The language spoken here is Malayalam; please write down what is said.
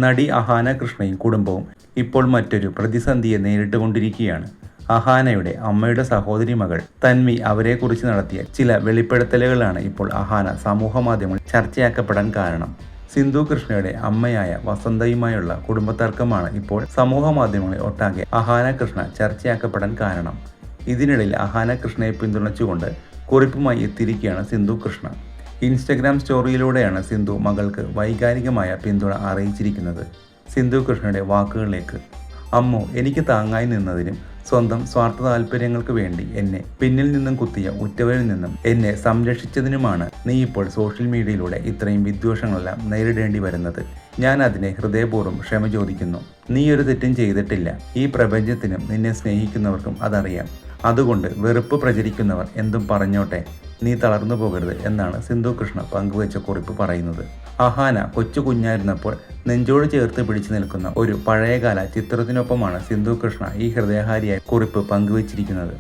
നടി അഹാന കൃഷ്ണയും കുടുംബവും ഇപ്പോൾ മറ്റൊരു പ്രതിസന്ധിയെ നേരിട്ടുകൊണ്ടിരിക്കുകയാണ്. അഹാനയുടെ അമ്മയുടെ സഹോദരി മകൾ തൻവി അവരെക്കുറിച്ച് നടത്തിയ ചില വെളിപ്പെടുത്തലുകളാണ് ഇപ്പോൾ അഹാന സമൂഹ മാധ്യമങ്ങളിൽ ചർച്ചയാക്കപ്പെടാൻ കാരണം. സിന്ധു കൃഷ്ണയുടെ അമ്മയായ വസന്തയുമായുള്ള കുടുംബതർക്കമാണ് ഇപ്പോൾ സമൂഹ മാധ്യമങ്ങളിൽ ഒട്ടാകെ അഹാന കൃഷ്ണ ചർച്ചയാക്കപ്പെടാൻ കാരണം. ഇതിനിടയിൽ അഹാന കൃഷ്ണയെ പിന്തുണച്ചുകൊണ്ട് കുറിപ്പുമായി എത്തിയിരിക്കുകയാണ് സിന്ധു കൃഷ്ണ. ഇൻസ്റ്റഗ്രാം സ്റ്റോറിയിലൂടെയാണ് സിന്ധു മകൾക്ക് വൈകാരികമായ പിന്തുണ അറിയിച്ചിരിക്കുന്നത്. സിന്ധു കൃഷ്ണയുടെ വാക്കുകളിലേക്ക്: അമ്മു, എനിക്ക് താങ്ങായി നിന്നതിനും സ്വന്തം സ്വാർത്ഥ താല്പര്യങ്ങൾക്ക് വേണ്ടി എന്നെ പിന്നിൽ നിന്നും കുത്തിയ ഉറ്റവരിൽ നിന്നും എന്നെ സംരക്ഷിച്ചതിനുമാണ് നീ ഇപ്പോൾ സോഷ്യൽ മീഡിയയിലൂടെ ഇത്രയും വിദ്വേഷങ്ങളെല്ലാം നേരിടേണ്ടി വരുന്നത്. ഞാൻ അതിനെ ഹൃദയപൂർവ്വം ക്ഷമ ചോദിക്കുന്നു. നീ ഒരു തെറ്റും ചെയ്തിട്ടില്ല. ഈ പ്രപഞ്ചത്തിനും നിന്നെ സ്നേഹിക്കുന്നവർക്കും അതറിയാം. അതുകൊണ്ട് വെറുപ്പ് പ്രചരിക്കുന്നവർ എന്തും പറഞ്ഞോട്ടെ, നീ തളർന്നു പോകരുത് എന്നാണ് സിന്ധു കൃഷ്ണ പങ്കുവച്ച കുറിപ്പ് പറയുന്നത്. അഹാന കൊച്ചു കുഞ്ഞായിരുന്നപ്പോൾ നെഞ്ചോട് ചേർത്ത് പിടിച്ചു നിൽക്കുന്ന ഒരു പഴയകാല ചിത്രത്തിനൊപ്പമാണ് സിന്ധു കൃഷ്ണ ഈ ഹൃദയഹാരിയായ കുറിപ്പ് പങ്കുവച്ചിരിക്കുന്നത്.